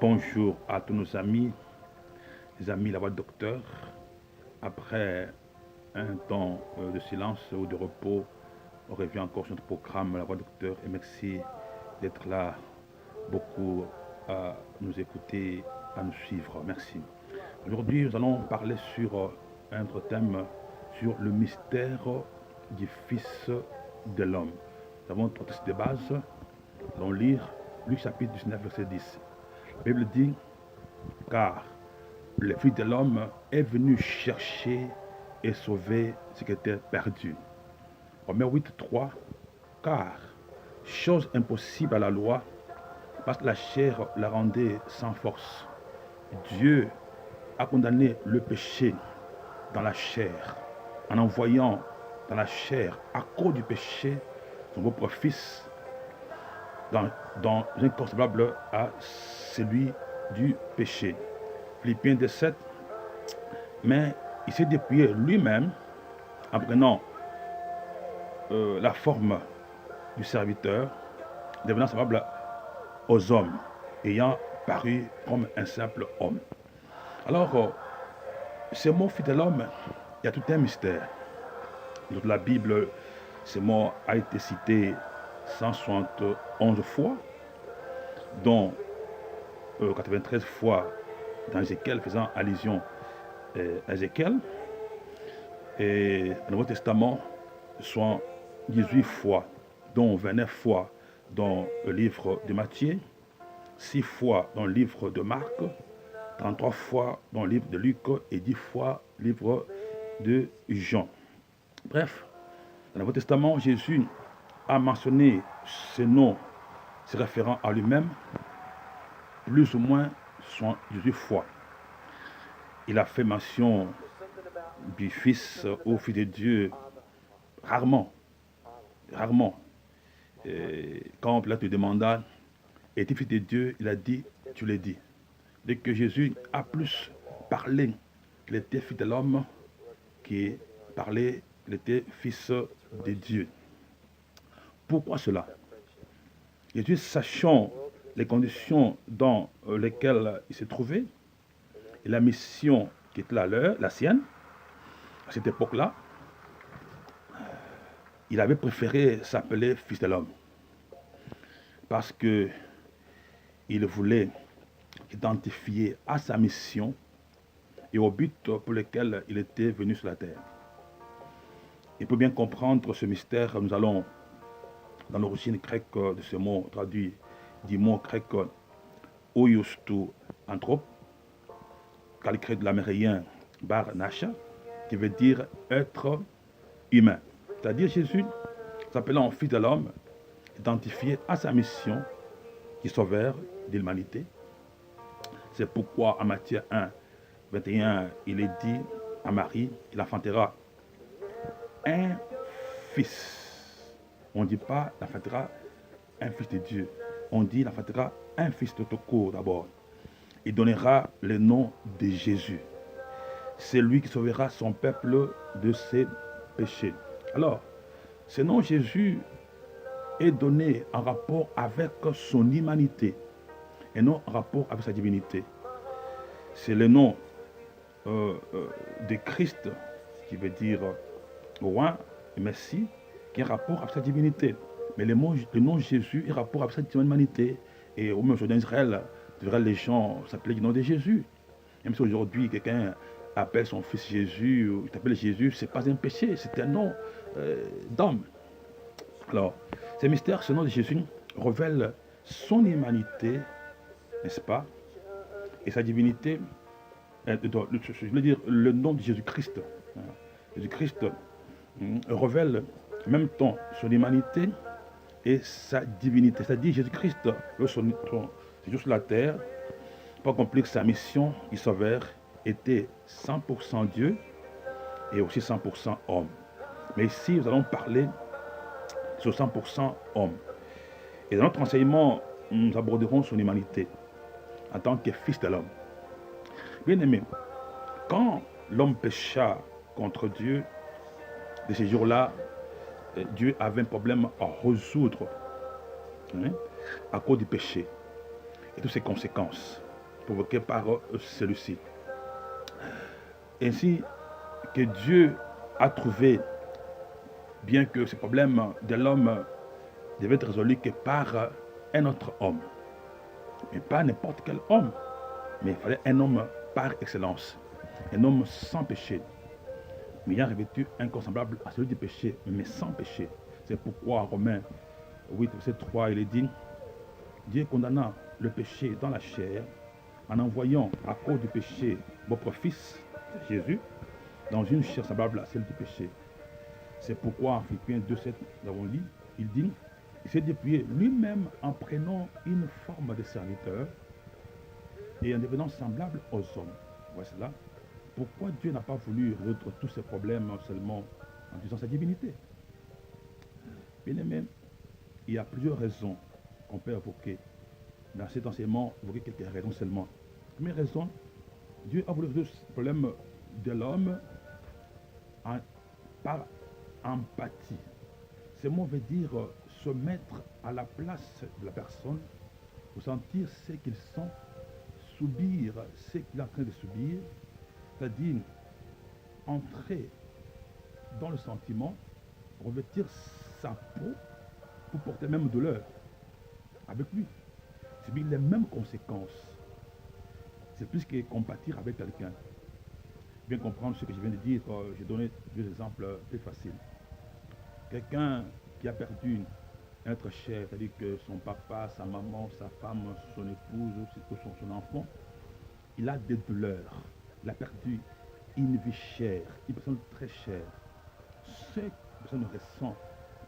Bonjour à tous nos amis, les amis La Voix du Docteur. Après un temps de silence ou de repos, on revient encore sur notre programme La Voix du Docteur et merci d'être là, beaucoup à nous écouter, à nous suivre. Merci. Aujourd'hui, nous allons parler sur un autre thème, sur le mystère du Fils de l'homme. Nous avons trois textes de base. Nous allons lire Luc chapitre 19, verset 10. La Bible dit, car le Fils de l'homme est venu chercher et sauver ce qui était perdu. Romains 8, 3, car chose impossible à la loi, parce que la chair la rendait sans force. Dieu a condamné le péché dans la chair, en envoyant dans la chair, à cause du péché, son propre Fils, dans incomparable à celui du péché. Philippiens 2,7, mais il s'est dépouillé lui-même en prenant la forme du serviteur, devenant semblable aux hommes, ayant paru comme un simple homme. Alors, ce mot Fils de l'homme, il y a tout un mystère. Dans la Bible, ce mot a été cité 171 fois, dont 93 fois dans Ézéchiel, faisant allusion à Ézéchiel. Et dans le Nouveau Testament, soit 18 fois, dont 29 fois dans le livre de Matthieu, 6 fois dans le livre de Marc, 33 fois dans le livre de Luc et 10 fois dans le livre de Jean. Bref, dans le Nouveau Testament, Jésus a mentionné ce nom, se référant à lui-même, plus ou moins 18 fois. Il a fait mention du Fils au Fils de Dieu rarement. Et quand Pilate lui demanda, es-tu Fils de Dieu? Il a dit, tu l'as dit. Dès que Jésus a plus parlé qu'il était Fils de l'homme, qu'il parlait qu'il était Fils de Dieu. Pourquoi cela? Jésus, sachant les conditions dans lesquelles il s'est trouvé, et la mission qui était la sienne, à cette époque-là, il avait préféré s'appeler Fils de l'homme. Parce que il voulait s'identifier à sa mission et au but pour lequel il était venu sur la terre. Et pour bien comprendre ce mystère, nous allons dans l'origine grecque de ce mot, traduit du mot grec oiustu anthrope, calqué de l'amérien bar nasha, qui veut dire être humain. C'est-à-dire Jésus, s'appelant Fils de l'homme, identifié à sa mission qui sauveur de l'humanité. C'est pourquoi en Matthieu 1, 21, il est dit à Marie, il enfantera un fils. On ne dit pas il enfantera un fils de Dieu. On dit il enfantera un fils de Toko d'abord. Il donnera le nom de Jésus. C'est lui qui sauvera son peuple de ses péchés. Alors, ce nom Jésus est donné en rapport avec son humanité et non en rapport avec sa divinité. C'est le nom de Christ, qui veut dire roi et Messie, qui est en rapport avec sa divinité. Mais le nom Jésus est en rapport avec sa humanité. Et au même aujourd'hui en Israël, les gens s'appelaient le nom de Jésus. Même si aujourd'hui quelqu'un appelle son fils Jésus, ou il t'appelle Jésus, ce n'est pas un péché, c'est un nom d'homme. Alors, ce mystère, ce nom de Jésus révèle son humanité, n'est-ce pas, et sa divinité, je veux dire le nom de Jésus-Christ. Jésus-Christ révèle en même temps son humanité et sa divinité. C'est-à-dire Jésus-Christ, c'est juste sur la terre, pour accomplir sa mission, il sauveur, était 100% Dieu et aussi 100% homme. Mais ici, nous allons parler sur 100% homme. Et dans notre enseignement, nous aborderons son humanité en tant que fils de l'homme. Bien aimé, quand l'homme pécha contre Dieu, de ces jours-là, Dieu avait un problème à résoudre à cause du péché et toutes ses conséquences. provoqués par celui-ci. Ainsi que Dieu a trouvé, bien que ce problème de l'homme devait être résolu que par un autre homme. Mais pas n'importe quel homme, mais il fallait un homme par excellence, un homme sans péché, mais ayant revêtu un corps semblable à celui du péché, mais sans péché. C'est pourquoi Romains 8, verset 3, il est dit, Dieu condamna le péché dans la chair en envoyant à cause du péché votre Fils, Jésus, dans une chair semblable à celle du péché. C'est pourquoi en Philippiens 2,7, nous avons lu, il dit, il s'est dépouillé lui-même en prenant une forme de serviteur et en devenant semblable aux hommes. Voici cela. Pourquoi Dieu n'a pas voulu résoudre tous ces problèmes seulement en disant sa divinité? Bien aimé, il y a plusieurs raisons qu'on peut évoquer. Dans cet enseignement, évoquer quelques raisons seulement. Première raison, Dieu a voulu résoudre ce problème de l'homme par empathie. Ce mot veut dire se mettre à la place de la personne, ressentir ce qu'il sent, subir ce qu'il est en train de subir, c'est-à-dire entrer dans le sentiment, revêtir sa peau pour porter même douleur avec lui. C'est bien les mêmes conséquences. C'est plus que compatir avec quelqu'un. Bien comprendre ce que je viens de dire, j'ai donné deux exemples plus faciles. Quelqu'un qui a perdu un être cher, c'est-à-dire que son papa, sa maman, sa femme, son épouse ou son enfant, il a des douleurs. Il a perdu une vie chère, une personne très chère. Ce que personne ressent,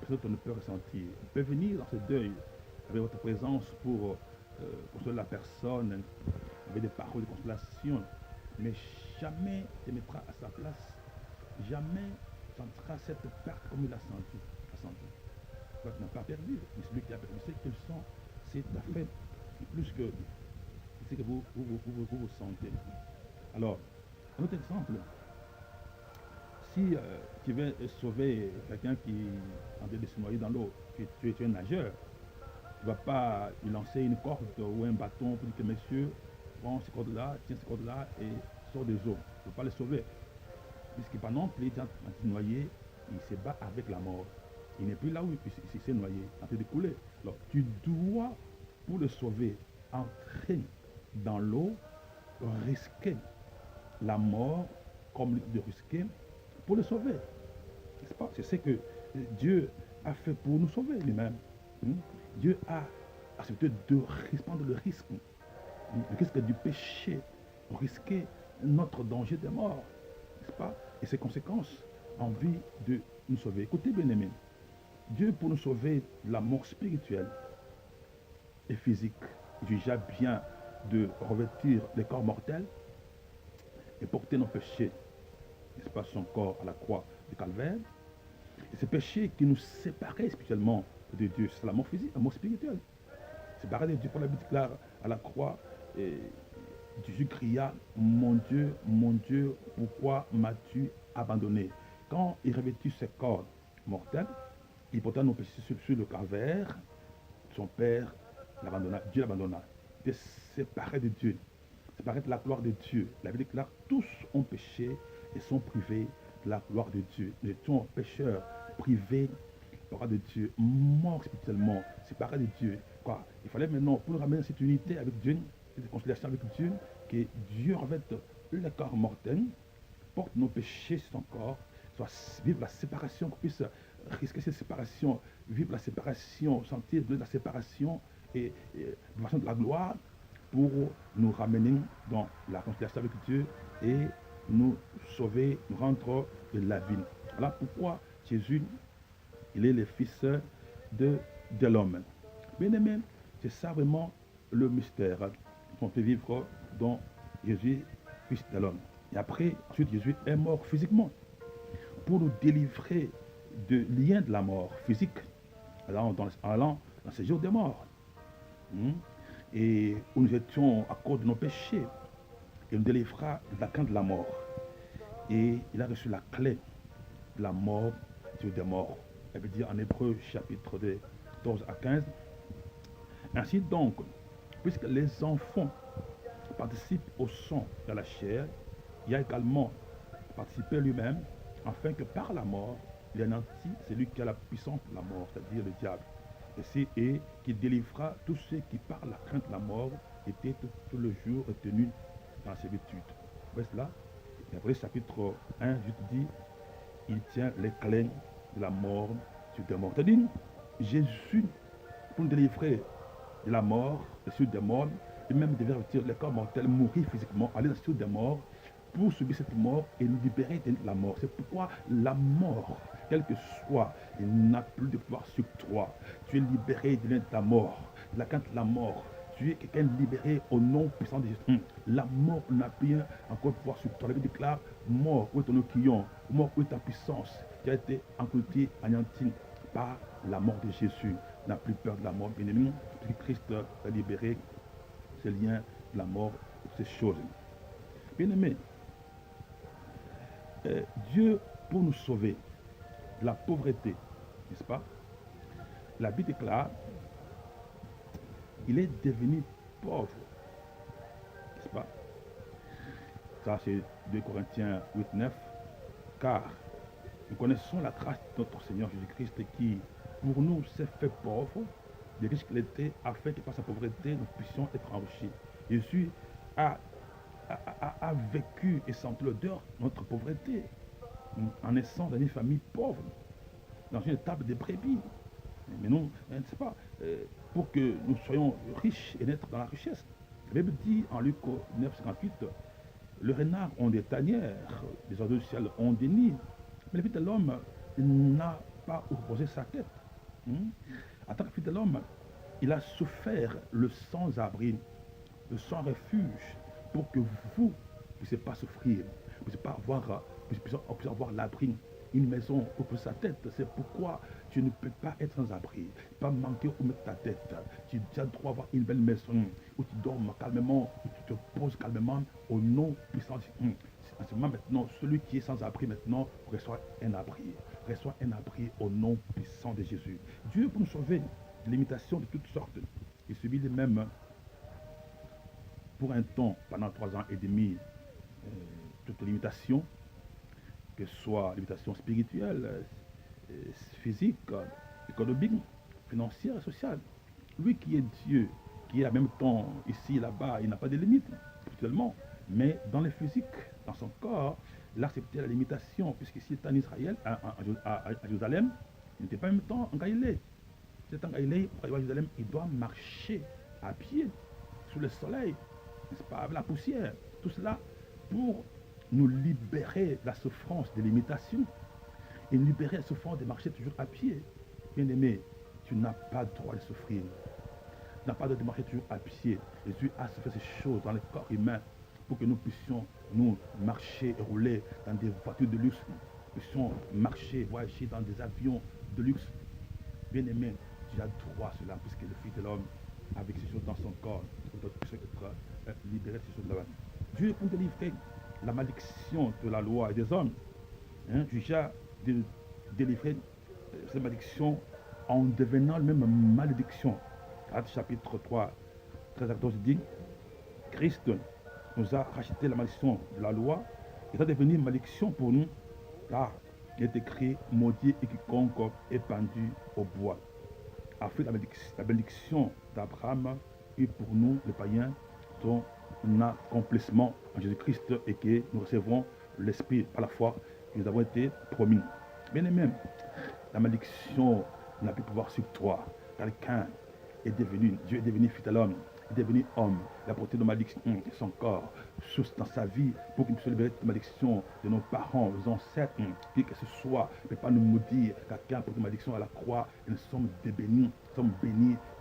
personne ne peut ressentir. Vous pouvez venir dans ce deuil avec votre présence pour consoler la personne, avec des paroles de consolation, mais jamais ne mettra à sa place, jamais sentira cette perte comme il a senti. Il n'a pas perdu, mais celui qui a perdu, c'est qu'il sent, c'est à fait plus que ce que vous sentez. Alors, un autre exemple, si tu veux sauver quelqu'un qui est en train de se noyer dans l'eau, tu es un nageur, tu ne vas pas lui lancer une corde ou un bâton pour dire que monsieur, prends cette corde-là, tiens cette corde-là et sors des eaux. Tu ne peux pas le sauver. Puisqu'il n'est pas non plus en train de se noyer, il se bat avec la mort. Il n'est plus là où il s'est noyé, en train de couler. Alors, tu dois, pour le sauver, entrer dans l'eau, risquer la mort comme de risquer pour le sauver. N'est-ce pas? C'est ce que Dieu a fait pour nous sauver lui-même. Dieu a accepté de prendre le risque du péché, risquer notre danger de mort, n'est-ce pas? Et ses conséquences en vie de nous sauver. Écoutez, bien aimés, Dieu pour nous sauver de la mort spirituelle et physique, il jugea bien de revêtir les corps mortels et porter nos péchés, n'est-ce pas, son corps à la croix du calvaire. Et ces péchés qui nous séparaient spirituellement de Dieu, c'est la mort physique, la mort spirituelle. Séparé de Dieu, pour la Bible déclare à la croix, et Jésus cria, mon Dieu, pourquoi m'as-tu abandonné? Quand il revêtit ce corps mortel, il porta nos péchés sur le calvaire, son Père l'abandonna, Dieu l'abandonna. Il était séparé de Dieu, séparé de la gloire de Dieu. La Bible déclare, tous ont péché et sont privés de la gloire de Dieu. Nous étions pécheurs, privés de la gloire de Dieu, morts spirituellement, séparés de Dieu. Quoi? Il fallait maintenant, pour nous ramener cette unité avec Dieu, cette conciliation avec Dieu, que Dieu revête le corps mortel, porte nos péchés sur son corps, soit vivre la séparation, qu'on puisse risquer cette séparation, vivre la séparation, sentir de la séparation et de façon de la gloire pour nous ramener dans la conciliation avec Dieu et nous sauver, nous rendre de la vie. Voilà pourquoi Jésus, il est le Fils de l'homme. Bien aimé, c'est ça vraiment le mystère qu'on peut vivre dans Jésus, Fils de l'homme. Et après, ensuite, Jésus est mort physiquement pour nous délivrer de lien de la mort physique, allant dans ces jours de mort. Et où nous étions à cause de nos péchés. Et nous délivrera de la crainte de la mort. Et il a reçu la clé de la mort, des morts. Elle veut dire en Hébreu, chapitre 14 à 15. Ainsi donc, puisque les enfants participe au sang de la chair, il a également participé lui-même, afin que par la mort, il anéantit celui qui a la puissance de la mort, c'est-à-dire le diable. Et qui délivrera tous ceux qui, par la crainte de la mort, étaient tout le jour retenus dans la servitude. Vous voyez cela? Et après, chapitre 1, je te dis, il tient les clés de la mort sur des morts. C'est-à-dire, Jésus, pour nous délivrer de la mort, sur des morts, et même de revêtir les corps mortels, mourir physiquement, aller sur des morts, pour subir cette mort et nous libérer de la mort. C'est pourquoi la mort, quel que soit, il n'a plus de pouvoir sur toi. Tu es libéré de la mort, de la crainte de la mort. Tu es quelqu'un libéré au nom puissant de Jésus. La mort n'a plus encore pouvoir sur toi. La Bible déclare, mort, où est ton oquillon? Mort, où est ta puissance? Tu as été englouti, anéanti par la mort de Jésus. N'a plus peur de la mort, bien aimé. Christ a libéré ces liens de la mort, ces choses. Bien aimé, Dieu, pour nous sauver de la pauvreté, n'est-ce pas? La Bible déclare, il est devenu pauvre, n'est-ce pas? Ça, c'est 2 Corinthiens 8, 9. Car nous connaissons la grâce de notre Seigneur Jésus-Christ qui, pour nous, s'est fait pauvre, des riches qu'il était, afin que par sa pauvreté, nous puissions être enrichis. Jésus a vécu et senti l'odeur de notre pauvreté, en naissant dans une famille pauvre, dans une table de brebis. Mais non, c'est pas pour que nous soyons riches et naître dans la richesse. La Bible dit en Luc 9, 58, le renard ont des tanières, les oiseaux du ciel ont des nids, mais le Fils de l'homme n'a pas où reposer sa tête. En tant que Fils de l'homme, il a souffert le sans-abri, le sans-refuge, pour que vous ne puissiez pas souffrir, vous puissiez pas avoir, puissiez avoir l'abri, une maison pour sa tête. C'est pourquoi tu ne peux pas être sans abri, pas manquer où mettre ta tête. Tu as droit d'avoir une belle maison où tu dors calmement, où tu te poses calmement au nom puissant de Jésus. En ce moment maintenant, celui qui est sans abri maintenant reçoit un abri. Reçoit un abri au nom puissant de Jésus. Dieu pour nous sauver de l'imitation de toutes sortes. Il subit les mêmes pour un temps, pendant 3 ans et demi, toute limitation, que ce soit limitation spirituelle, physique, économique, financière et sociale. Lui qui est Dieu, qui est en même temps ici et là-bas, il n'a pas de limite, spirituellement, mais dans le physique, dans son corps, il a accepté la limitation, puisqu'ici il est en Israël, à Jérusalem, il n'était pas en même temps en Galilée. C'est en Galilée, pour aller à Jérusalem, il doit marcher à pied, sous le soleil, n'est-ce pas, avec la poussière. Tout cela pour nous libérer de la souffrance de l'imitation et nous libérer de la souffrance de marcher toujours à pied. Bien-aimé, tu n'as pas le droit de souffrir. Tu n'as pas le droit de marcher toujours à pied. Jésus a fait ces choses dans le corps humain pour que nous puissions nous marcher et rouler dans des voitures de luxe. Nous puissions marcher, voyager dans des avions de luxe. Bien-aimé, tu as droit à cela puisque le Fils de l'homme, avec ces choses dans son corps, doit être libéré de ces choses là-bas. Dieu est pour délivrer la malédiction de la loi et des hommes. Jugea de délivrer cette malédiction en devenant même malédiction. Actes chapitre 3, 13 à 14 dit, Christ nous a racheté la malédiction de la loi et ça devenu malédiction pour nous, car il est écrit, maudit et quiconque est pendu au bois. Afin la bénédiction d'Abraham et pour nous, les païens, son accomplissement en Jésus-Christ et que nous recevons l'Esprit par la foi que nous avons été promis. Bien aimé, la malédiction n'a plus pouvoir sur toi. Quelqu'un est devenu, Dieu est devenu fils à l'homme, est devenu homme. Il a porté nos malédictions, son corps, chose dans sa vie, pour qu'il puisse libérer de malédiction de nos parents, nos ancêtres, qui que ce soit, ne peut pas nous maudire. Quelqu'un porte une malédiction à la croix, et nous sommes bénis,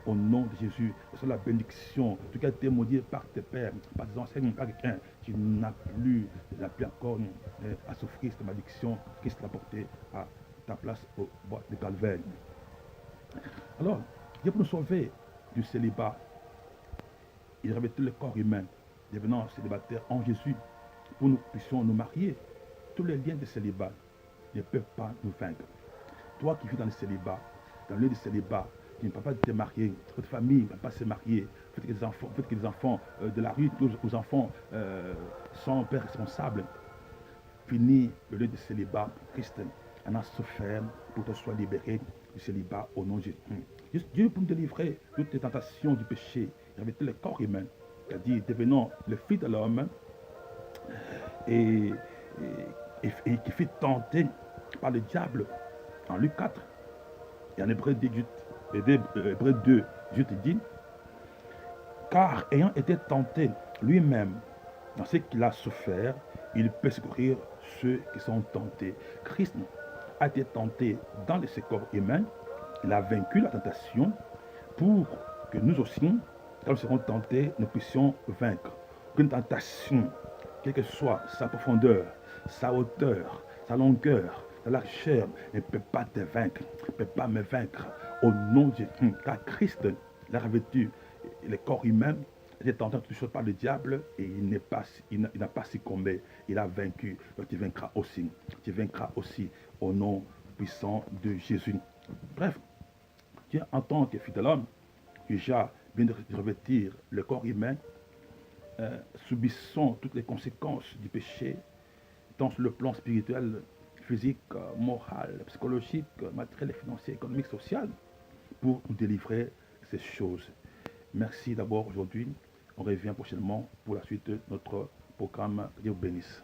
au nom de Jésus. C'est la bénédiction. Tout qui a été maudit par tes pères, par tes ancêtres, par quelqu'un qui n'a plus encore à souffrir cette malédiction, Christ l'a porté à ta place au bois de Calvaire. Alors, Dieu pour nous sauver du célibat, il revêtait le corps humain, devenant célibataire en Jésus, pour que nous puissions nous marier. Tous les liens de célibat ne peuvent pas nous vaincre. Toi qui vis dans le célibat, dans le lieu du célibat, tu ne peux pas te marier, votre famille ne va pas se marier, faites que les enfants de la rue, tous aux enfants sans père responsable, finit le lieu de célibat pour Christ. On a souffert pour que tu sois libéré du célibat au nom de Jésus. Juste Dieu pour nous délivrer de toutes les tentations du péché. Il avait le corps humain, c'est-à-dire devenant le fils de l'homme et, et qui fut tenté par le diable en Luc 4 et en Hébreu 2, Dieu te dit, car ayant été tenté lui-même dans ce qu'il a souffert, il peut secourir ceux qui sont tentés. Christ a été tenté dans ce corps humain, il a vaincu la tentation pour que nous aussi, quand nous serons tentés, nous puissions vaincre. Qu'une tentation, quelle que soit sa profondeur, sa hauteur, sa longueur, sa largeur, ne peut pas te vaincre, ne peut pas me vaincre. Au nom de Jésus, car Christ l'a revêtu, le corps humain, il est tenté toutes choses par le diable et il n'a pas succombé, il a vaincu. Donc tu vaincras aussi au nom puissant de Jésus. Bref, Dieu en tant que fils de l'homme, déjà vient de revêtir le corps humain, subissons toutes les conséquences du péché, tant sur le plan spirituel, physique, moral, psychologique, matériel, financier, économique, social, pour nous délivrer ces choses. Merci d'abord aujourd'hui. On revient prochainement pour la suite de notre programme. Dieu vous bénisse.